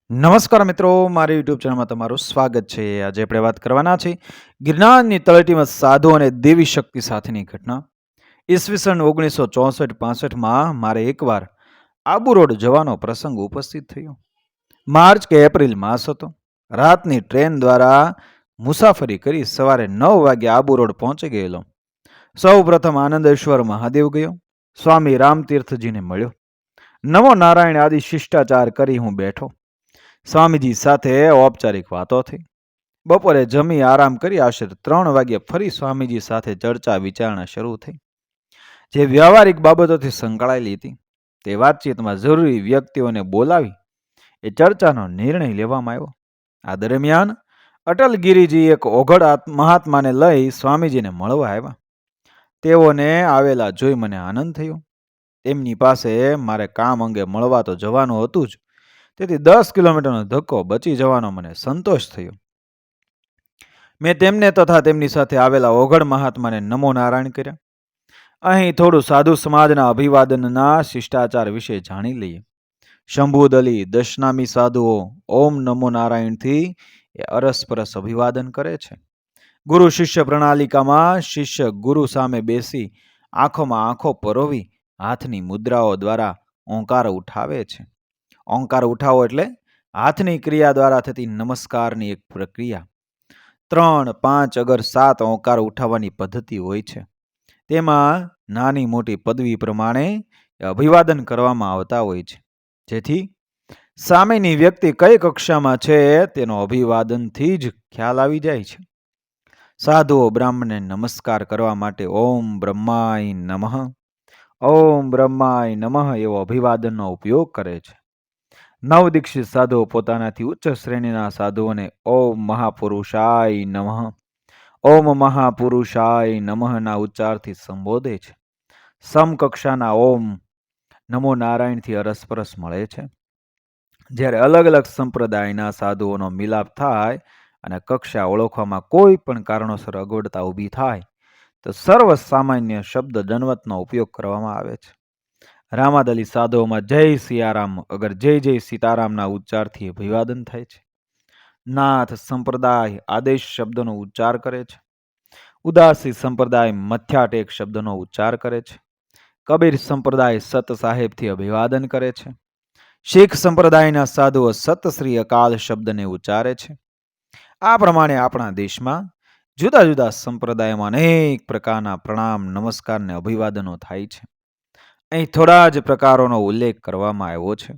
નમસ્કાર મિત્રો, મારી યુટ્યુબ ચેનલમાં તમારું સ્વાગત છે. આજે આપણે વાત કરવાના છે ગિરનારની તળેટીમાં સાધુ અને દેવી શક્તિ સાથેની ઘટના. ઈસવીસન 1964-65માં મારે એકવાર આબુ રોડ જવાનો પ્રસંગ ઉપસ્થિત થયો. માર્ચ કે એપ્રિલ માસ હતો. રાતની ટ્રેન દ્વારા મુસાફરી કરી સવારે 9 વાગે આબુ રોડ પહોંચી ગયેલો. સૌ પ્રથમ આનંદેશ્વર મહાદેવ ગયો. સ્વામી રામતીર્થજીને મળ્યો. નમો નારાયણ આદિ શિષ્ટાચાર કરી હું બેઠો. સ્વામીજી સાથે ઔપચારિક વાતો થઈ. બપોરે જમી આરામ કરી આશરે 3 વાગ્યે ફરી સ્વામીજી સાથે ચર્ચા વિચારણા શરૂ થઈ. જે વ્યવહારિક બાબતોથી સંકળાયેલી હતી તે વાતચીતમાં જરૂરી વ્યક્તિઓને બોલાવી એ ચર્ચાનો નિર્ણય લેવામાં આવ્યો. આ દરમિયાન અટલગીરીજી એક ઓઘડ મહાત્માને લઈ સ્વામીજીને મળવા આવ્યા. તેઓને આવેલા જોઈ મને આનંદ થયો. તેમની પાસે મારે કામ અંગે મળવા તો જવાનું હતું જ, તેથી 10 કિલોમીટરનો ધક્કો બચી જવાનો મને સંતોષ થયો. મેં તેમને તથા તેમની સાથે આવેલા ઓઘડ મહાત્માને નમો નારાયણ કર્યા. અહીં થોડું સાધુ સમાજના અભિવાદનના શિષ્ટાચાર વિશે જાણી લઈએ. શંભુદલી દશનામી સાધુઓ ઓમ નમો નારાયણથી એ અરસપરસ અભિવાદન કરે છે. ગુરુ શિષ્ય પ્રણાલિકામાં શિષ્ય ગુરુ સામે બેસી આંખોમાં આંખો પરોવી હાથની મુદ્રાઓ દ્વારા ઓંકાર ઉઠાવે છે. ઓંકાર ઉઠાવો એટલે હાથની ક્રિયા દ્વારા થતી નમસ્કારની એક પ્રક્રિયા. 3, 5 અગર 7 ઓંકાર ઉઠાવવાની પદ્ધતિ હોય છે. તેમાં નાની મોટી પદવી પ્રમાણે અભિવાદન કરવામાં આવતા હોય છે, જેથી સામેની વ્યક્તિ કઈ કક્ષામાં છે તેનો અભિવાદનથી જ ખ્યાલ આવી જાય છે. સાધુઓ બ્રાહ્મણને નમસ્કાર કરવા માટે ઓમ બ્રહ્માય નમઃ, ઓમ બ્રહ્માય નમઃ એવો અભિવાદનનો ઉપયોગ કરે છે. નવદીક્ષિત સાધુઓ પોતાનાથી ઉચ્ચ શ્રેણીના સાધુઓને ઓમ મહાપુરુષાય નમઃ, ઓમ મહાપુરુષાય નમઃના ઉચ્ચારથી સંબોધે છે. સમકક્ષાના ઓમ નમો નારાયણથી અરસપરસ મળે છે. જ્યારે અલગ અલગ સંપ્રદાયના સાધુઓનો મિલાપ થાય અને કક્ષા ઓળખવામાં કોઈ પણ કારણોસર અગવડતા ઊભી થાય તો સર્વ સામાન્ય શબ્દ દંડવતનો ઉપયોગ કરવામાં આવે છે. રામાદલી સાધુઓમાં જય સિયારામ અગર જય જય સીતારામના ઉચ્ચારથી અભિવાદન થાય છે. નાથ સંપ્રદાય આદેશ શબ્દનો ઉચ્ચાર કરે છે. ઉદાસી સંપ્રદાય મથ્યાટેક શબ્દનો ઉચ્ચાર કરે છે. કબીર સંપ્રદાય સત સાહેબથી અભિવાદન કરે છે. શીખ સંપ્રદાયના સાધુઓ સત શ્રી અકાલ શબ્દને ઉચ્ચારે છે. આ પ્રમાણે આપણા દેશમાં જુદા જુદા સંપ્રદાયોમાં અનેક પ્રકારના પ્રણામ, નમસ્કાર ને અભિવાદનો થાય છે. અહીં થોડા જ પ્રકારોનો ઉલ્લેખ કરવામાં આવ્યો છે.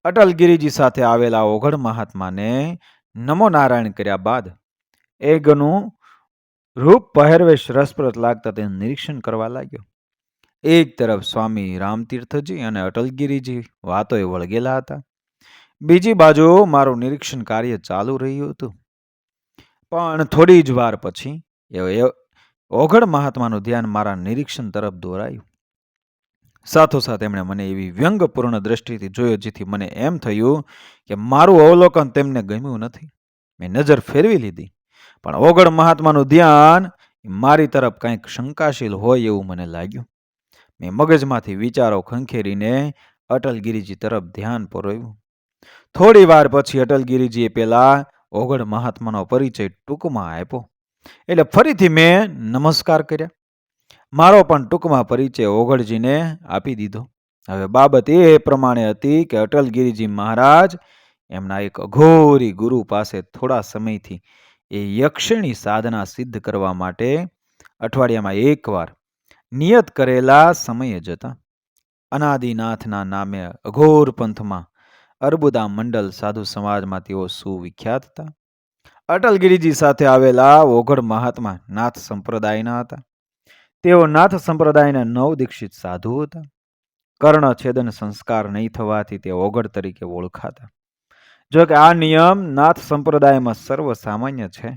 અટલગીરીજી સાથે આવેલા ઓઘડ મહાત્માને નમો નારાયણ કર્યા બાદ એગનું રૂપ પહેરવેશ રસપ્રદ લાગતા તેનું નિરીક્ષણ કરવા લાગ્યો. એક તરફ સ્વામી રામતીર્થજી અને અટલગીરીજી વાતોએ વળગેલા હતા. બીજી બાજુ મારું નિરીક્ષણ કાર્ય ચાલુ રહ્યું હતું. પણ થોડી જ વાર પછી ઓઘડ મહાત્માનું ધ્યાન મારા નિરીક્ષણ તરફ દોરાયું. સાથોસાથ એમણે મને એવી વ્યંગપૂર્ણ દ્રષ્ટિથી જોયો જેથી મને એમ થયું કે મારું અવલોકન તેમને ગમ્યું નથી. મેં નજર ફેરવી લીધી, પણ ઓઘડ મહાત્માનું ધ્યાન મારી તરફ કંઈક શંકાશીલ હોય એવું મને લાગ્યું. મેં મગજમાંથી વિચારો ખંખેરીને અટલગીરીજી તરફ ધ્યાન પરોવ્યું. થોડી વાર પછી અટલગીરીજીએ પેલા ઓઘડ મહાત્માનો પરિચય ટૂંકમાં આપ્યો. એટલે ફરીથી મેં નમસ્કાર કર્યા. મારો પણ ટૂંકમાં પરિચય ઓઘડજીને આપી દીધો. હવે બાબત એ પ્રમાણે હતી કે અટલગીરીજી મહારાજ એમના એક અઘોરી ગુરુ પાસે થોડા સમયથી એ યક્ષિણી સાધના સિદ્ધ કરવા માટે અઠવાડિયામાં એકવાર નિયત કરેલા સમયે જતા. અનાદિનાથના નામે અઘોર પંથમાં અર્બુદા મંડલ સાધુ સમાજમાં તેઓ સુવિખ્યાત હતા. અટલગીરીજી સાથે આવેલા ઓઘડ મહાત્મા નાથ સંપ્રદાયના હતા. તેઓ નાથ સંપ્રદાયના નવદીક્ષિત સાધુ હતા. કર્ણછેદન સંસ્કાર નહીં થવાથી તે ઓઘડ તરીકે ઓળખાતા. જો કે આ નિયમ નાથ સંપ્રદાયમાં સર્વસામાન્ય છે.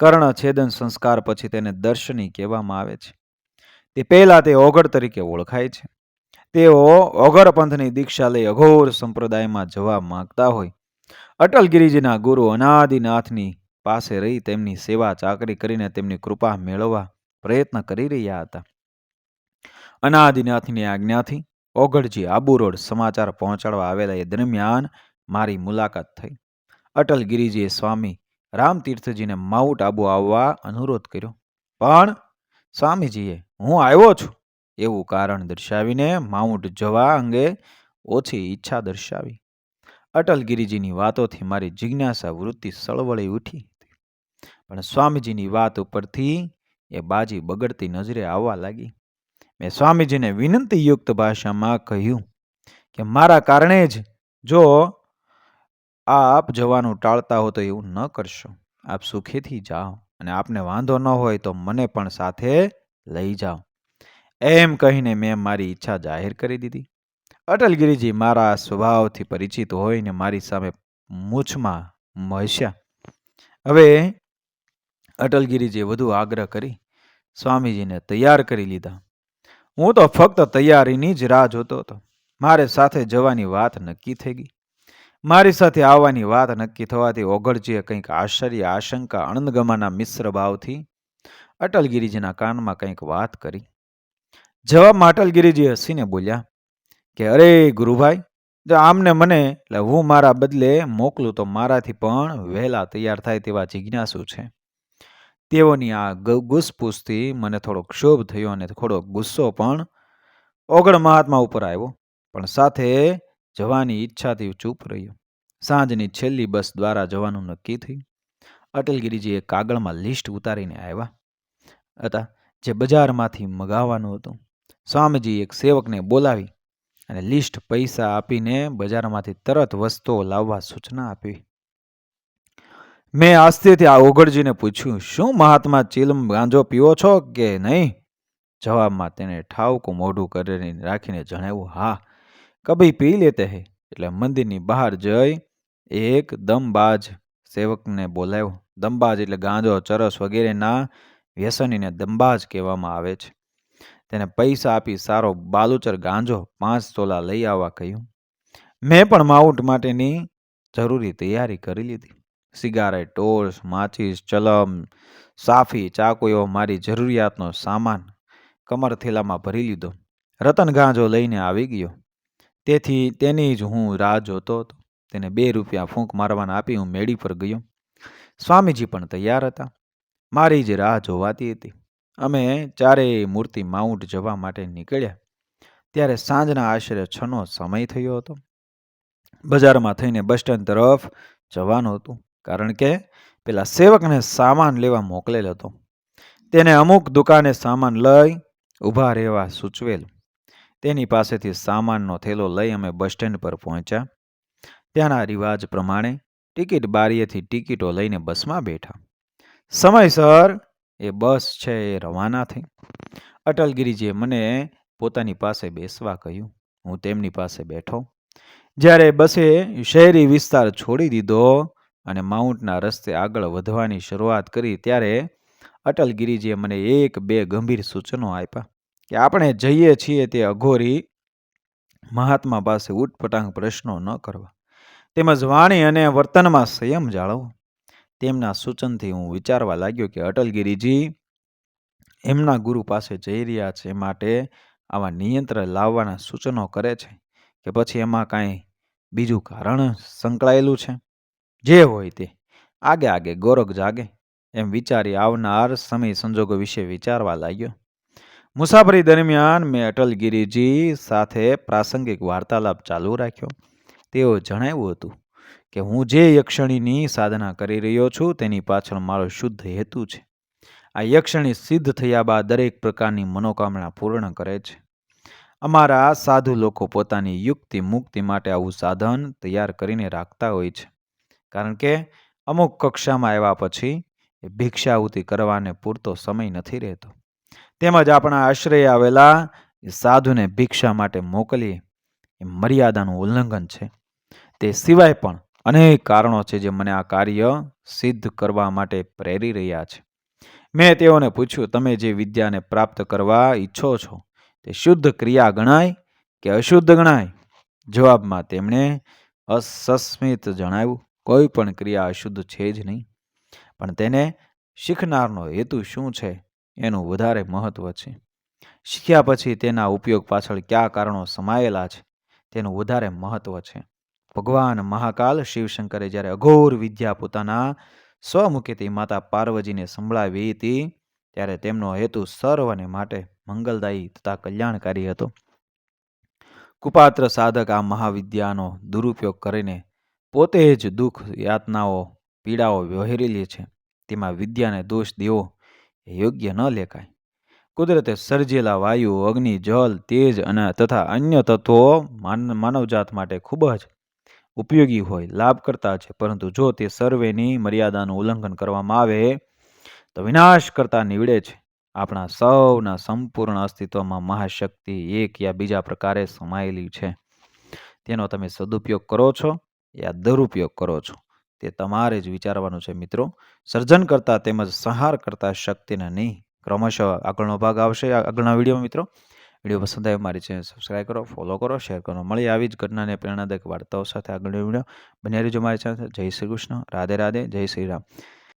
કર્ણછેદન સંસ્કાર પછી તેને દર્શની કહેવામાં આવે છે. તે પહેલા તે ઓઘડ તરીકે ઓળખાય છે. તેઓ ઓઘડ પંથની દીક્ષા લઈ અઘોર સંપ્રદાયમાં જવા માંગતા હોય અટલગીરીજીના ગુરુ અનાદિનાથની પાસે રહી તેમની સેવા ચાકરી કરીને તેમની કૃપા મેળવવા પ્રયત્ન કરી રહ્યા હતા. અનાદિનાથની આજ્ઞાથી ઓઘડજી આબુ રોડ સમાચાર પહોંચાડવા આવેલા એ દરમિયાન મારી મુલાકાત થઈ. અટલગીરીજીએ સ્વામી રામતીર્થજીને માઉન્ટ આબુ આવવા અનુરોધ કર્યો, પણ સ્વામીજીએ હું આવ્યો છું એવું કારણ દર્શાવીને માઉન્ટ જવા અંગે ઓછી ઈચ્છા દર્શાવી. અટલગીરીજીની વાતોથી મારી જિજ્ઞાસા વૃત્તિ સળવળી ઉઠી હતી, પણ સ્વામીજીની વાત ઉપરથી એ બાજી બગડતી નજરે આવવા લાગી. મેં સ્વામીજીને વિનંતીયુક્ત ભાષામાં કહ્યું કે મારા કારણે જ જો આપ જવાનું ટાળતા હો તો એવું ન કરશો. આપ સુખેથી જાઓ અને આપને વાંધો ન હોય તો મને પણ સાથે લઈ જાઓ. એમ કહીને મેં મારી ઈચ્છા જાહેર કરી દીધી. અટલગીરીજી મારા સ્વભાવથી પરિચિત હોઈને મારી સામે મૂછમાં મહસ્યા. હવે અટલગીરીજીએ વધુ આગ્રહ કરી સ્વામીજીને તૈયાર કરી લીધા. હું તો ફક્ત તૈયારીની જ રાહ જોતો હતો. મારે સાથે જવાની વાત નક્કી થઈ ગઈ. મારી સાથે આવવાની વાત નક્કી થવાથી ઓગળજીએ કંઈક આશ્ચર્ય, આશંકા, અણગમાના મિશ્ર ભાવથી અટલગીરીજીના કાનમાં કંઈક વાત કરી. જવાબમાં અટલગીરીજી હસીને બોલ્યા કે અરે ગુરુભાઈ, જો આમને મને એટલે હું મારા બદલે મોકલું તો મારાથી પણ વહેલા તૈયાર થાય તેવા જિજ્ઞાસુ છે. તેઓની આ ગુસપૂસથી મને થોડો ક્ષોભ થયો અને થોડો ગુસ્સો પણ ઓગળ મહાત્મા ઉપર આવ્યો, પણ સાથે જવાની ઈચ્છાથી ચૂપ રહ્યો. સાંજની છેલ્લી બસ દ્વારા જવાનું નક્કી થયું. અટલગીરીજી એક કાગળમાં લિસ્ટ ઉતારીને આવ્યા હતા જે બજારમાંથી મગાવવાનું હતું. સ્વામીજી એક સેવકને બોલાવી અને લિસ્ટ પૈસા આપીને બજારમાંથી તરત વસ્તુઓ લાવવા સૂચના આપી. મેં આસ્તેથી આ ઓગળજીને પૂછ્યું, શું મહાત્મા ચીલમ ગાંજો પીવો છો કે નહીં? જવાબમાં તેને ઠાવકું મોઢું કરીને રાખીને જણાવ્યું, હા કભી પી લેતે હે. એટલે મંદિરની બહાર જઈ એક દમબાજ સેવકને બોલાવ્યો. દમબાજ એટલે ગાંજો, ચરસ વગેરેના વ્યસનીને દમબાજ કહેવામાં આવે છે. તેને પૈસા આપી સારો બાલુચર ગાંજો 5 તોલા લઈ આવવા કહ્યું. મેં પણ માઉન્ટ માટેની જરૂરી તૈયારી કરી લીધી. સિગારેટ, ટોર્ચ, માચીસ, ચલમ, સાફી, ચાકુ એવો મારી જરૂરિયાતનો સામાન કમર થેલામાં ભરી લીધો. રતન ગાંજો લઈને આવી ગયો. તેથી તેની જ હું રાહ જોતો હતો. તેને 2 રૂપિયા ફૂંક મારવાના આપી હું મેડી પર ગયો. સ્વામીજી પણ તૈયાર હતા. મારી જ રાહ જોવાતી હતી. અમે ચારેય મૂર્તિ માઉન્ટ જવા માટે નીકળ્યા ત્યારે સાંજના આશરે 6નો સમય થયો હતો. બજારમાં થઈને બસ સ્ટેન્ડ તરફ જવાનું હતું, કારણ કે પેલા સેવકને સામાન લેવા મોકલેલ હતો. તેને અમુક દુકાને સામાન લઈ ઊભા રહેવા સૂચવેલું. તેની પાસેથી સામાનનો થેલો લઈ અમે બસ સ્ટેન્ડ પર પહોંચ્યા. ત્યાંના રિવાજ પ્રમાણે ટિકિટ બારીએથી ટિકિટો લઈને બસમાં બેઠા. સમયસર એ બસ છે એ રવાના થઈ. અટલગીરીજીએ મને પોતાની પાસે બેસવા કહ્યું. હું તેમની પાસે બેઠો. જ્યારે બસે શહેરી વિસ્તાર છોડી દીધો અને માઉન્ટના રસ્તે આગળ વધવાની શરૂઆત કરી ત્યારે અટલગીરીજીએ મને 1-2 ગંભીર સૂચનો આપ્યા કે આપણે જઈએ છીએ તે અઘોરી મહાત્મા પાસે ઉટપટાંગ પ્રશ્નો ન કરવા, તેમજ વાણી અને વર્તનમાં સંયમ જાળવવો. તેમના સૂચનથી હું વિચારવા લાગ્યો કે અટલગીરીજી એમના ગુરુ પાસે જઈ રહ્યા છે માટે આવા નિયંત્રણ લાવવાના સૂચનો કરે છે કે પછી એમાં કાંઈ બીજું કારણ સંકળાયેલું છે. જે હોય તે આગે આગે ગોરખ જાગે એમ વિચારી આવનાર સમય સંજોગો વિશે વિચારવા લાગ્યો. મુસાફરી દરમિયાન મેં અટલગીરીજી સાથે પ્રાસંગિક વાર્તાલાપ ચાલુ રાખ્યો. તેઓ જણાવ્યું હતું કે હું જે યક્ષણીની સાધના કરી રહ્યો છું તેની પાછળ મારો શુદ્ધ હેતુ છે. આ યક્ષણી સિદ્ધ થયા બાદ દરેક પ્રકારની મનોકામના પૂર્ણ કરે છે. અમારા સાધુ લોકો પોતાની યુક્તિ મુક્તિ માટે આવું સાધન તૈયાર કરીને રાખતા હોય છે, કારણ કે અમુક કક્ષામાં આવ્યા પછી ભિક્ષાવૃત્તિ કરવાને પૂરતો સમય નથી રહેતો. તેમજ આપણા આશ્રય આવેલા સાધુને ભિક્ષા માટે મોકલીએ એ મર્યાદાનું ઉલ્લંઘન છે. તે સિવાય પણ અનેક કારણો છે જે મને આ કાર્ય સિદ્ધ કરવા માટે પ્રેરી રહ્યા છે. મેં તેઓને પૂછ્યું, તમે જે વિદ્યાને પ્રાપ્ત કરવા ઈચ્છો છો તે શુદ્ધ ક્રિયા ગણાય કે અશુદ્ધ ગણાય? જવાબમાં તેમણે અસસ્મિત જણાવ્યું, કોઈ પણ ક્રિયા અશુદ્ધ છે જ નહીં, પણ તેને શીખનારનો હેતુ શું છે એનું વધારે મહત્વ છે. શીખ્યા પછી તેના ઉપયોગ પાછળ કયા કારણો સમાયેલા છે તેનું વધારે મહત્વ છે. ભગવાન મહાકાલ શિવશંકરે જ્યારે અઘોર વિદ્યા પોતાના સ્વમુખેથી માતા પાર્વતીને સંભળાવી હતી ત્યારે તેમનો હેતુ સર્વને માટે મંગલદાયી તથા કલ્યાણકારી હતો. કુપાત્ર સાધક આ મહાવિદ્યાનો દુરુપયોગ કરીને પોતે જ દુઃખ યાતનાઓ પીડાઓ વહેરી લે છે. તેમાં વિદ્યાને દોષ દેવો એ યોગ્ય ન લેખાય. કુદરતે સર્જેલા વાયુ, અગ્નિ, જલ, તેજ અને તથા અન્ય તત્વો માનવજાત માટે ખૂબ જ ઉપયોગી હોય, લાભ કરતા છે, પરંતુ જો તે સર્વેની મર્યાદાનું ઉલ્લંઘન કરવામાં આવે તો વિનાશ કરતા નીવડે છે. આપણા સૌના સંપૂર્ણ અસ્તિત્વમાં મહાશક્તિ એક યા બીજા પ્રકારે સમાયેલી છે. તેનો તમે સદુપયોગ કરો છો યા દુરુપયોગ કરો છો તે તમારે જ વિચારવાનું છે મિત્રો. સર્જન કરતા તેમજ સંહાર કરતા શક્તિને નહીં. ક્રમશઃ આગળનો ભાગ આવશે આગળના વિડીયોમાં મિત્રો. વિડીયો પસંદ આવે મારી ચેનલ સબસ્ક્રાઈબ કરો, ફોલો કરો, શેર કરો. મળી આવી જ ઘટનાને પ્રેરણાદાયક વાર્તાઓ સાથે આગળનો વિડીયો બન્યા રહેજો મારી ચેનલ. જય શ્રી કૃષ્ણ, રાધે રાધે, જય શ્રી રામ.